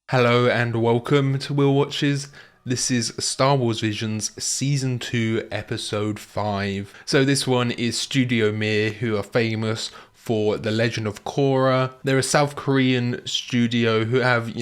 Hello and welcome to Will Watches. This is Star Wars Visions Season 2 Episode 5. So this one is Studio Mir, who are famous for The Legend of Korra. They're a South Korean studio who have,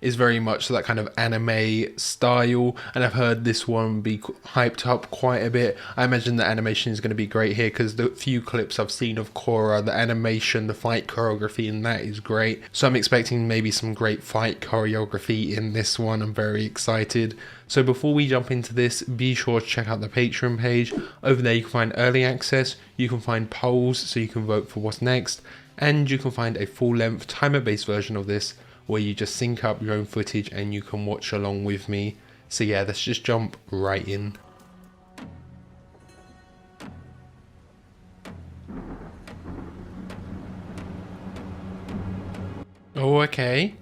is very much that kind of anime style, and I've heard this one be hyped up quite a bit. I imagine the animation is going to be great here because the few clips I've seen of Korra, the animation, the fight choreography in that is great. So I'm expecting maybe some great fight choreography in this one. I'm very excited. So before we jump into this, be sure to check out the Patreon page. Over there you can find early access, you can find polls so you can vote for what's next, and you can find a full-length timer-based version of this where you just sync up your own footage and you can watch along with me. So yeah, let's just jump right in. Oh, okay.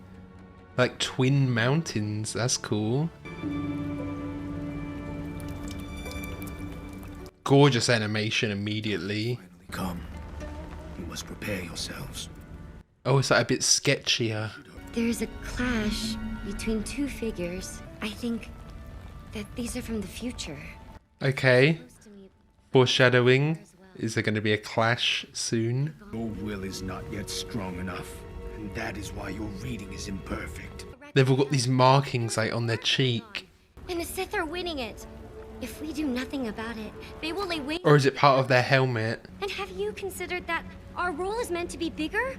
Like twin mountains, that's cool. Gorgeous animation immediately. Come. You must prepare yourselves. Oh, is that a bit sketchier? There's a clash between two figures. I think that these are from the future. Okay. Foreshadowing. Is there going to be a clash soon? Your will is not yet strong enough, and that is why your reading is imperfect. They've all got these markings like on their cheek. And the Sith are winning it. If we do nothing about it, they will lay waste. Or is it part of their helmet? And have you considered that our role is meant to be bigger?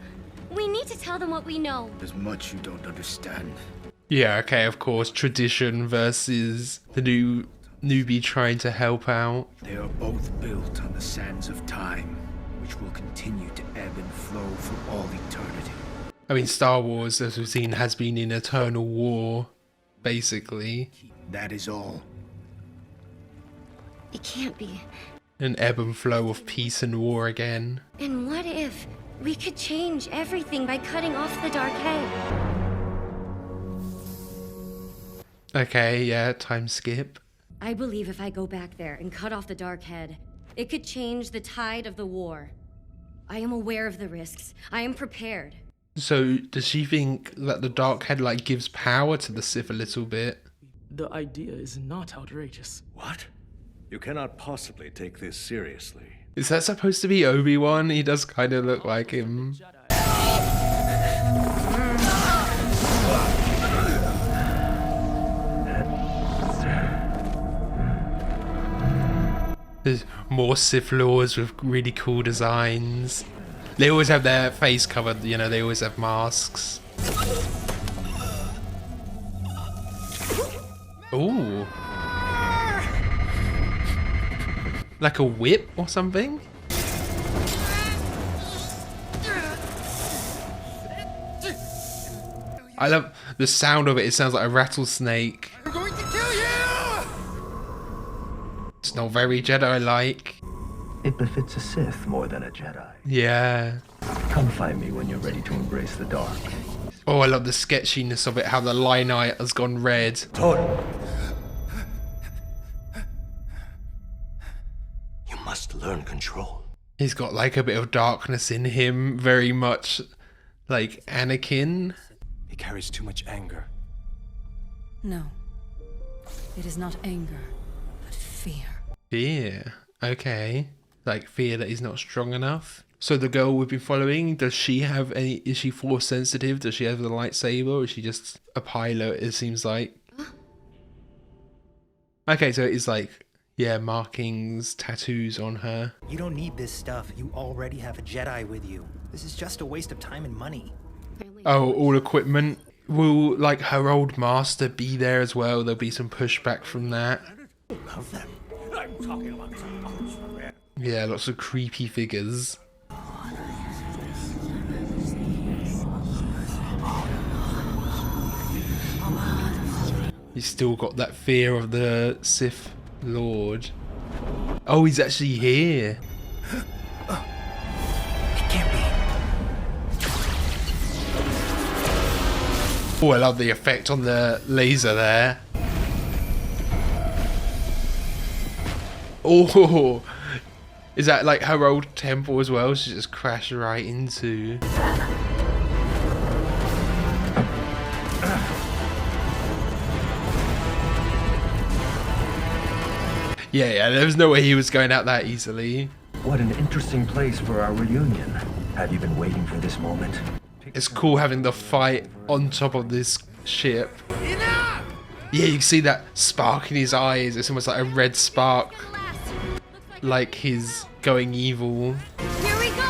We need to tell them what we know. There's much you don't understand. Yeah, okay, of course. Tradition versus the newbie trying to help out. They are both built on the sands of time, which will continue to ebb and flow for all eternity. I mean, Star Wars, as we've seen, has been in eternal war, basically. That is all. It can't be. An ebb and flow of peace and war again. And what if we could change everything by cutting off the Darkhead? Okay, yeah, time skip. I believe if I go back there and cut off the Darkhead, it could change the tide of the war. I am aware of the risks. I am prepared. So, does she think that the Darkhead, gives power to the Sith a little bit? The idea is not outrageous. What? You cannot possibly take this seriously. Is that supposed to be Obi-Wan? He does kind of look like him. There's more Sith Lords with really cool designs. They always have their face covered, they always have masks. Ooh. Like a whip or something? I love the sound of it. It sounds like a rattlesnake. We're going to kill you! It's not very Jedi-like. It befits a Sith more than a Jedi. Yeah. Come find me when you're ready to embrace the dark. Oh, I love the sketchiness of it, how the lignite has gone red. Todd! You must learn control. He's got a bit of darkness in him, very much like Anakin. He carries too much anger. No. It is not anger, but fear. Fear. Okay. Fear that he's not strong enough. So the girl we've been following, does she have is she force sensitive? Does she have the lightsaber, or is she just a pilot, it seems like? Okay, so it's markings, tattoos on her. You don't need this stuff. You already have a Jedi with you. This is just a waste of time and money. Oh, all equipment. Will, her old master be there as well? There'll be some pushback from that. Love them. I'm talking about Yeah, lots of creepy figures. He's still got that fear of the Sith Lord. Oh, he's actually here. It can't be. Oh, I love the effect on the laser there. Oh, is that her old temple as well? She just crashed right into. Yeah, there was no way he was going out that easily. What an interesting place for our reunion. Have you been waiting for this moment? It's cool having the fight on top of this ship. Enough! Yeah, you can see that spark in his eyes. It's almost like a red spark, like he's going evil. Here we go!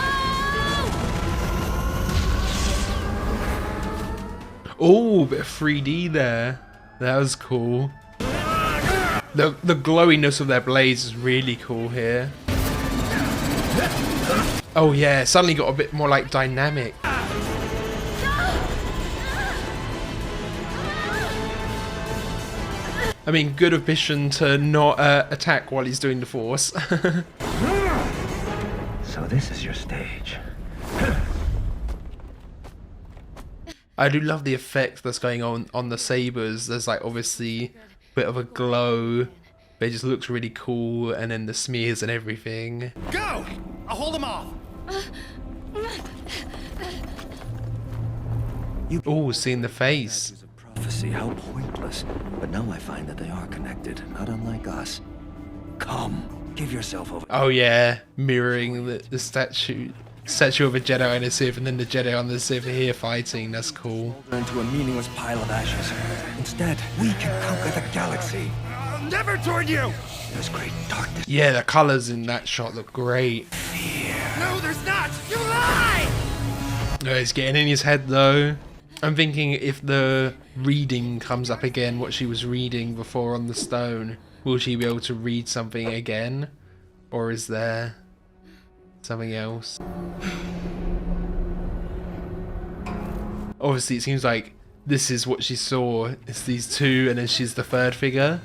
Oh, bit of 3D there. That was cool. The glowiness of their blades is really cool here. Oh yeah, it suddenly got a bit more like dynamic. I mean, good of Bishan to not attack while he's doing the Force. So this is your stage. I do love the effect that's going on the sabers. There's like obviously a bit of a glow, but it just looks really cool, and then the smears and everything. Go! I'll hold them off! Oh, seeing the face. Prophecy, how pointless. But now I find that they are connected, not unlike us. Come, give yourself over. Oh yeah, mirroring the statue of a Jedi and a Sith, and then the Jedi on the Sith are here fighting. That's cool. Into a meaningless pile of ashes. Instead, we can conquer the galaxy. Never toward you! There's great darkness. Yeah, the colors in that shot look great. No, there's not! You lie! No, it's getting in his head though. I'm thinking if the reading comes up again, what she was reading before on the stone, will she be able to read something again? Or is there something else? Obviously, it seems like this is what she saw. It's these two, and then she's the third figure.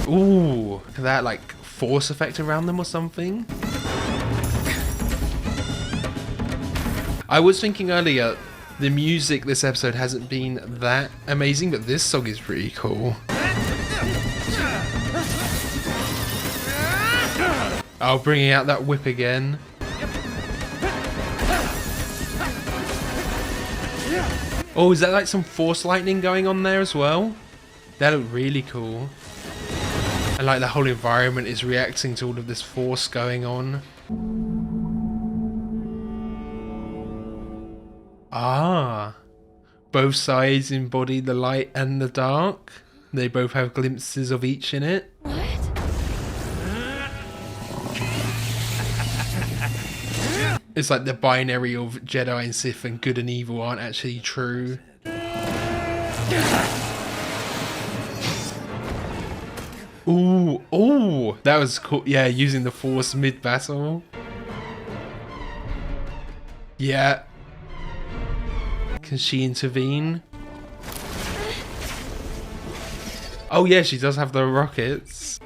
Ooh, look at that, like, force effect around them or something. I was thinking earlier, the music this episode hasn't been that amazing, but this song is pretty cool. Oh, bringing out that whip again. Oh, is that like some force lightning going on there as well? That looked really cool. And like the whole environment is reacting to all of this force going on. Ah, both sides embody the light and the dark. They both have glimpses of each in it. What? It's like the binary of Jedi and Sith and good and evil aren't actually true. Ooh, ooh, that was cool. Yeah, using the Force mid-battle. Yeah. Can she intervene? Oh yeah, she does have the rockets.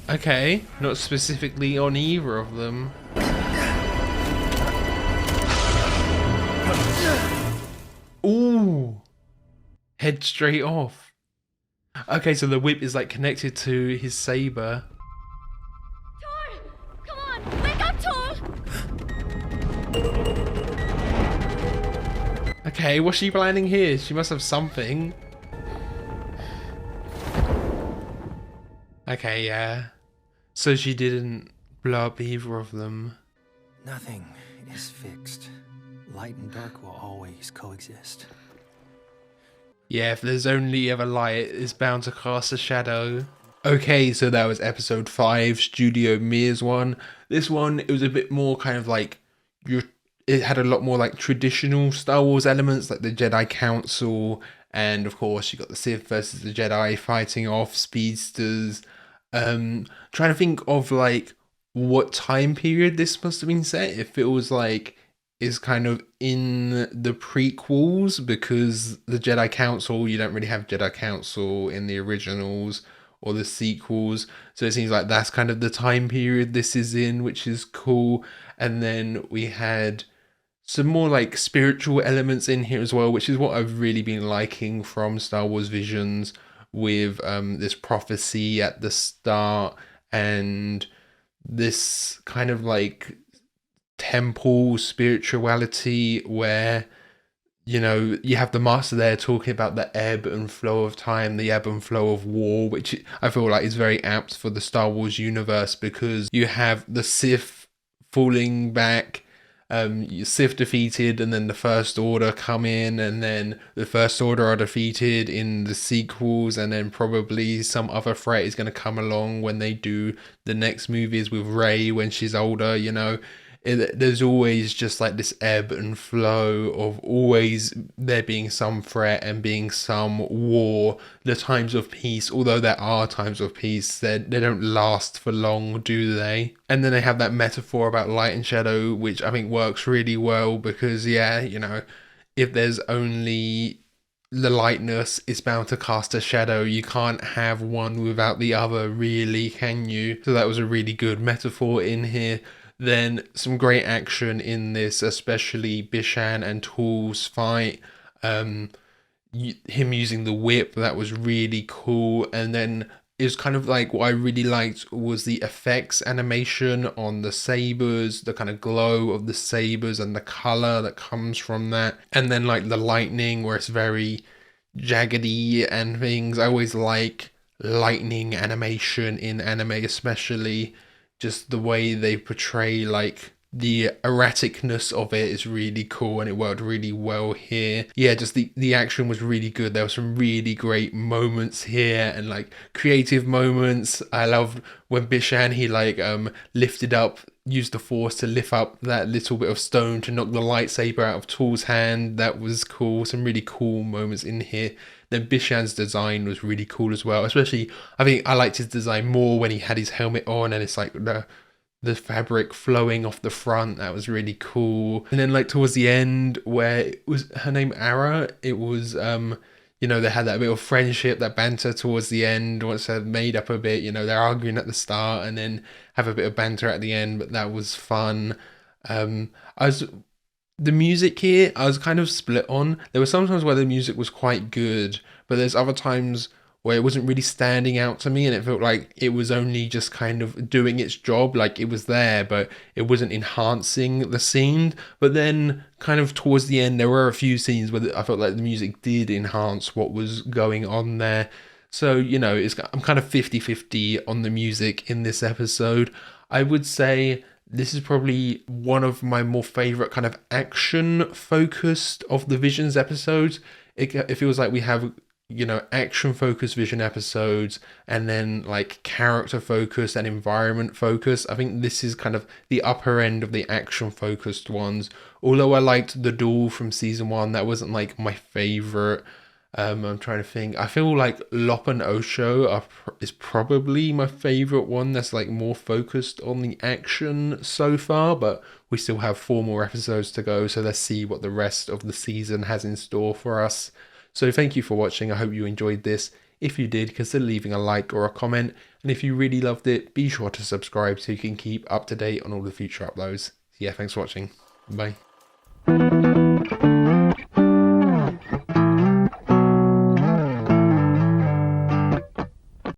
Okay, not specifically on either of them. Ooh! Head straight off. Okay, so the whip is like connected to his saber. Tor! Come on! Wake up, Tor! Okay, what's she planning here? She must have something. Okay, yeah. So she didn't blow up either of them. Nothing is fixed. Light and dark will always coexist. Yeah, if there's only ever light, it's bound to cast a shadow. Okay, so that was episode 5, Studio Mir's one. This one, it was a bit more kind of like, it had a lot more like traditional Star Wars elements, like the Jedi Council, and of course you got the Sith versus the Jedi fighting off speedsters. Trying to think of like what time period this must have been set. It feels like is kind of in the prequels, because the Jedi Council, you don't really have Jedi Council in the originals or the sequels, so it seems like that's kind of the time period this is in, which is cool. And then we had some more like spiritual elements in here as well, which is what I've really been liking from Star Wars Visions, with this prophecy at the start, and this kind of like temple spirituality where, you know, you have the master there talking about the ebb and flow of time, the ebb and flow of war, which I feel like is very apt for the Star Wars universe, because you have the Sith falling back, Sith defeated, and then the First Order come in, and then the First Order are defeated in the sequels, and then probably some other threat is going to come along when they do the next movies with Rey when she's older, you know. There's always just like this ebb and flow of always there being some threat and being some war. The times of peace, although there are times of peace, they don't last for long, do they? And then they have that metaphor about light and shadow, which I think works really well, because yeah, you know, if there's only the lightness, is bound to cast a shadow. You can't have one without the other, really, can you? So that was a really good metaphor in here. Then some great action in this, especially Bishan and Tool's fight. Him using the whip, that was really cool. And then it was kind of like, what I really liked was the effects animation on the sabers, the kind of glow of the sabers and the color that comes from that. And then like the lightning, where it's very jaggedy and things. I always like lightning animation in anime, especially. Just the way they portray like the erraticness of it is really cool, and it worked really well here. Yeah, just the action was really good. There were some really great moments here, and like creative moments. I loved when Bishan, he like lifted up, used the force to lift up that little bit of stone to knock the lightsaber out of Tool's hand. That was cool. Some really cool moments in here. Then Bishan's design was really cool as well. Especially, I think I liked his design more when he had his helmet on and it's like the fabric flowing off the front. That was really cool. And then like towards the end, where it was her name Ara, it was you know, they had that bit of friendship, that banter towards the end, once they're made up a bit. You know, they're arguing at the start and then have a bit of banter at the end, but that was fun. The music here, I was kind of split on. There were some times where the music was quite good, but there's other times where it wasn't really standing out to me, and it felt like it was only just kind of doing its job. Like it was there, but it wasn't enhancing the scene. But then kind of towards the end, there were a few scenes where I felt like the music did enhance what was going on there. So, you know, I'm kind of 50-50 on the music in this episode. I would say this is probably one of my more favorite kind of action focused of the Visions episodes. It feels like we have, you know, action focused Vision episodes and then like character focused and environment focused. I think this is kind of the upper end of the action focused ones. Although I liked the duel from season 1, that wasn't like my favorite. I'm trying to think. I feel like Lop and Osho is probably my favorite one that's like more focused on the action so far, but we still have 4 more episodes to go, so let's see what the rest of the season has in store for us. So thank you for watching. I hope you enjoyed this. If you did, consider leaving a like or a comment, and if you really loved it, be sure to subscribe so you can keep up to date on all the future uploads. Yeah, thanks for watching. Bye.